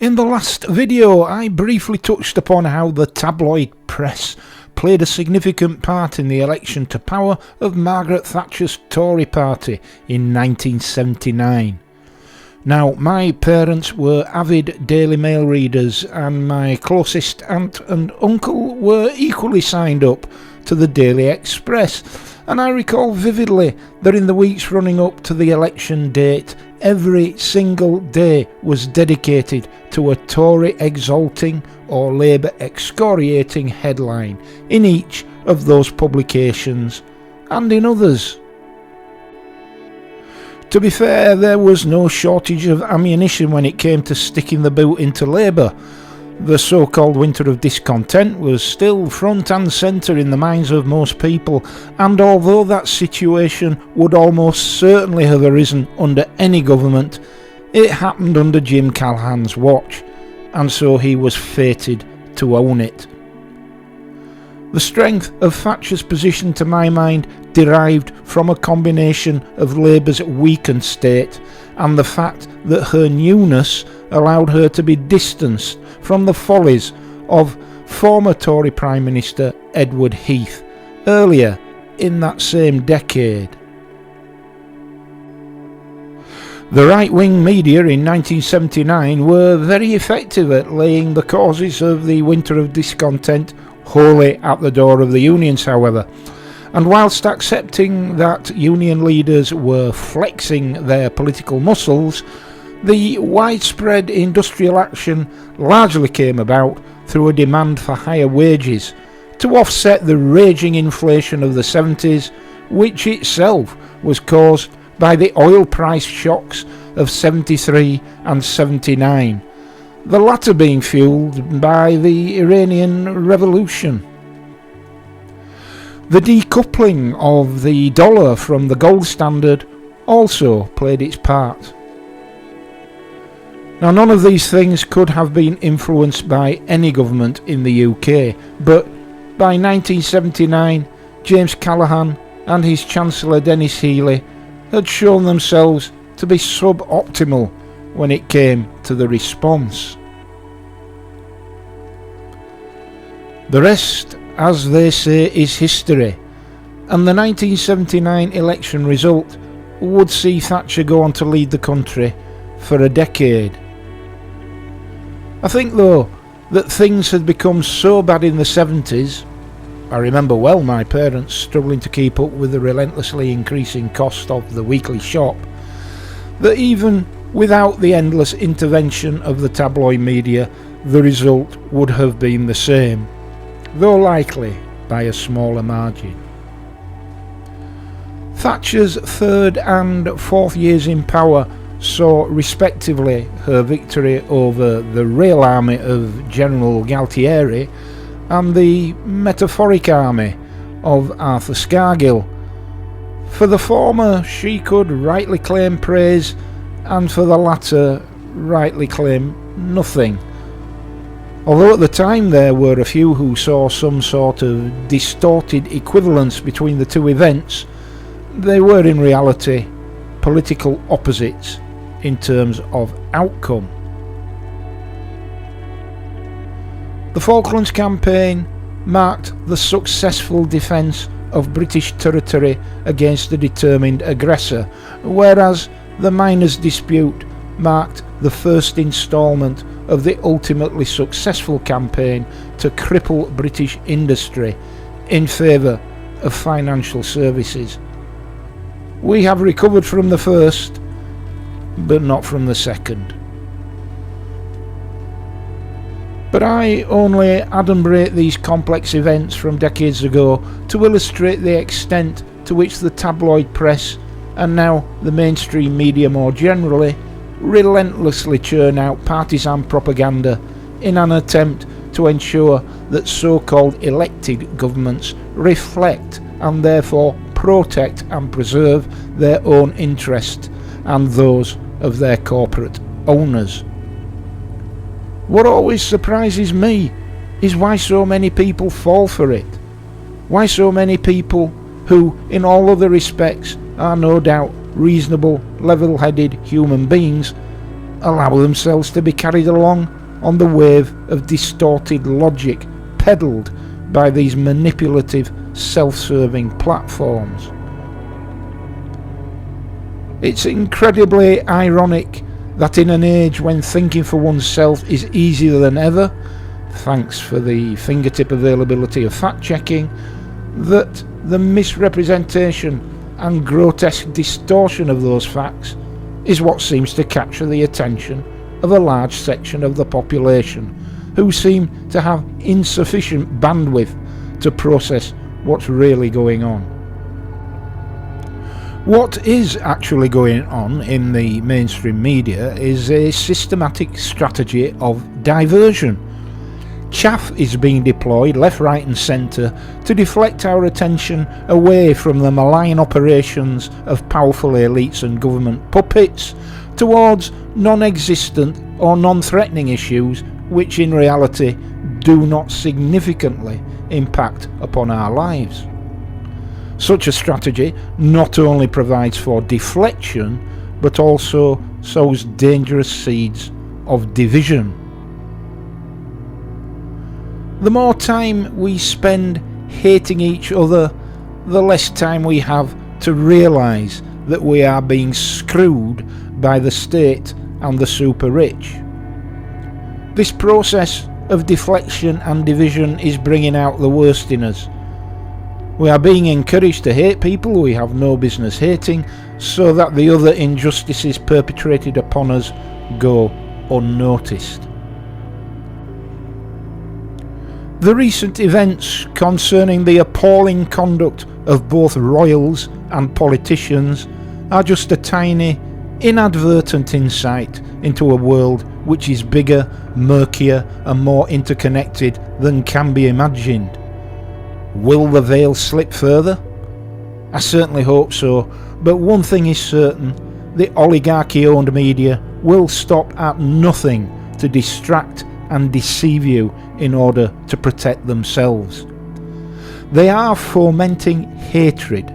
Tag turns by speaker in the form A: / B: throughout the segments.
A: In the last video, I briefly touched upon how the tabloid press played a significant part in the election to power of Margaret Thatcher's Tory party in 1979. Now, my parents were avid Daily Mail readers, and my closest aunt and uncle were equally signed up to the Daily Express, and I recall vividly that in the weeks running up to the election date, every single day was dedicated to a Tory exalting or Labour excoriating headline in each of those publications and in others. To be fair, there was no shortage of ammunition when it came to sticking the boot into Labour. The so-called winter of discontent was still front and centre in the minds of most people, and although that situation would almost certainly have arisen under any government, it happened under Jim Callaghan's watch, and so he was fated to own it. The strength of Thatcher's position, to my mind, derived from a combination of Labour's weakened state and the fact that her newness allowed her to be distanced from the follies of former Tory Prime Minister Edward Heath earlier in that same decade. The right-wing media in 1979 were very effective at laying the causes of the winter of discontent wholly at the door of the unions, however, and whilst accepting that union leaders were flexing their political muscles, the widespread industrial action largely came about through a demand for higher wages to offset the raging inflation of the 70s, which itself was caused by the oil price shocks of 73 and 79, the latter being fueled by the Iranian Revolution. The decoupling of the dollar from the gold standard also played its part. Now, none of these things could have been influenced by any government in the UK, but by 1979, James Callaghan and his Chancellor Denis Healey had shown themselves to be suboptimal when it came to the response. The rest, as they say, is history, and the 1979 election result would see Thatcher go on to lead the country for a decade. I think, though, that things had become so bad in the 70s, I remember well my parents struggling to keep up with the relentlessly increasing cost of the weekly shop, that even without the endless intervention of the tabloid media, the result would have been the same, though likely by a smaller margin. Thatcher's third and fourth years in power saw respectively her victory over the real army of General Galtieri and the metaphoric army of Arthur Scargill. For the former she could rightly claim praise, and for the latter rightly claim nothing. Although at the time there were a few who saw some sort of distorted equivalence between the two events, they were in reality political opposites in terms of outcome. The Falklands Campaign marked the successful defence of British territory against a determined aggressor, whereas the miners' dispute marked the first instalment of the ultimately successful campaign to cripple British industry in favour of financial services. We have recovered from the first, but not from the second. But I only adumbrate these complex events from decades ago to illustrate the extent to which the tabloid press, and now the mainstream media more generally, relentlessly churn out partisan propaganda in an attempt to ensure that so-called elected governments reflect and therefore protect and preserve their own interests and those of their corporate owners. What always surprises me is why so many people fall for it. Why so many people who, in all other respects, are no doubt reasonable, level-headed human beings, allow themselves to be carried along on the wave of distorted logic peddled by these manipulative, self-serving platforms. It's incredibly ironic that in an age when thinking for oneself is easier than ever, thanks for the fingertip availability of fact-checking, that the misrepresentation and grotesque distortion of those facts is what seems to capture the attention of a large section of the population, who seem to have insufficient bandwidth to process what's really going on. What is actually going on in the mainstream media is a systematic strategy of diversion. Chaff is being deployed left, right and centre to deflect our attention away from the malign operations of powerful elites and government puppets towards non-existent or non-threatening issues which in reality do not significantly impact upon our lives. Such a strategy not only provides for deflection but also sows dangerous seeds of division. The more time we spend hating each other, the less time we have to realise that we are being screwed by the state and the super rich. This process of deflection and division is bringing out the worst in us. We are being encouraged to hate people we have no business hating, so that the other injustices perpetrated upon us go unnoticed. The recent events concerning the appalling conduct of both royals and politicians are just a tiny, inadvertent insight into a world which is bigger, murkier and more interconnected than can be imagined. Will the veil slip further? I certainly hope so, but one thing is certain: the oligarchy-owned media will stop at nothing to distract and deceive you in order to protect themselves. They are fomenting hatred.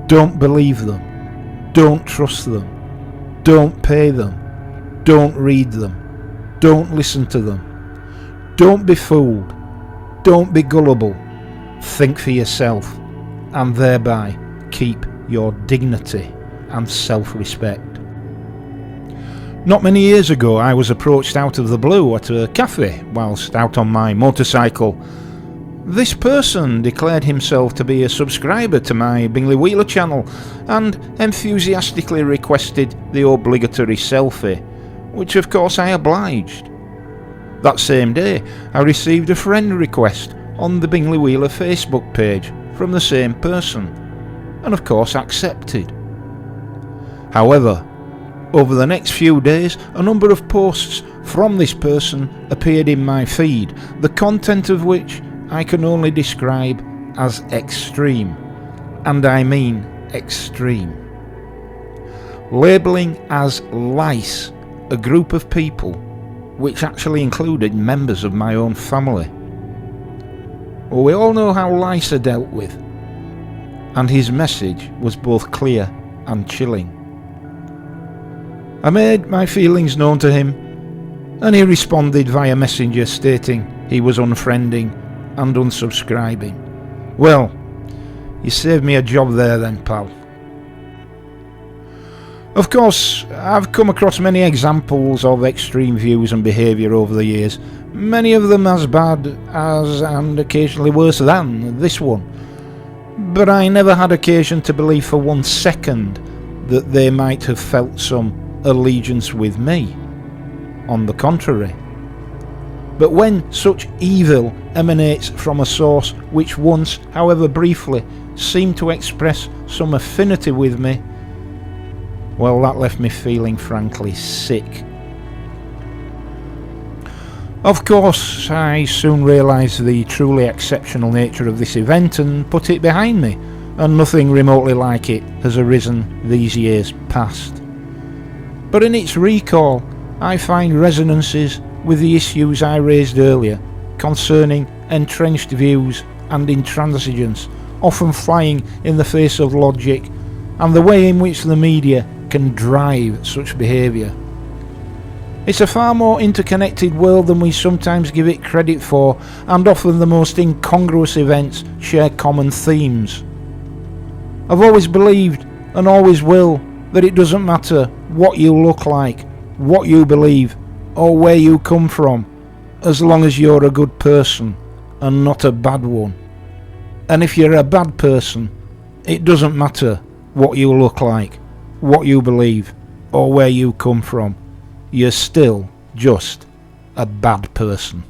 A: Don't believe them. Don't trust them. Don't pay them. Don't read them. Don't listen to them. Don't be fooled. Don't be gullible. Think for yourself, and thereby keep your dignity and self-respect. Not many years ago I was approached out of the blue at a cafe whilst out on my motorcycle. This person declared himself to be a subscriber to my Bingley Wheeler channel and enthusiastically requested the obligatory selfie, which of course I obliged. That same day I received a friend request on the Bingley Wheeler Facebook page from the same person, and of course accepted. However, over the next few days a number of posts from this person appeared in my feed, the content of which I can only describe as extreme, and I mean extreme. Labelling as lice a group of people which actually included members of my own family. Well, we all know how lice are dealt with, and his message was both clear and chilling. I made my feelings known to him, and he responded via messenger stating he was unfriending and unsubscribing. Well, you saved me a job there then, pal. Of course, I've come across many examples of extreme views and behaviour over the years, many of them as bad as and occasionally worse than this one, but I never had occasion to believe for 1 second that they might have felt some allegiance with me. On the contrary. But when such evil emanates from a source which once, however briefly, seemed to express some affinity with me, well, that left me feeling frankly sick. Of course, I soon realised the truly exceptional nature of this event and put it behind me, and nothing remotely like it has arisen these years past. But in its recall, I find resonances with the issues I raised earlier concerning entrenched views and intransigence, often flying in the face of logic, and the way in which the media can drive such behaviour. It's a far more interconnected world than we sometimes give it credit for, and often the most incongruous events share common themes. I've always believed, and always will, that it doesn't matter what you look like, what you believe, or where you come from, as long as you're a good person and not a bad one. And if you're a bad person, it doesn't matter what you look like, what you believe, or where you come from. You're still just a bad person.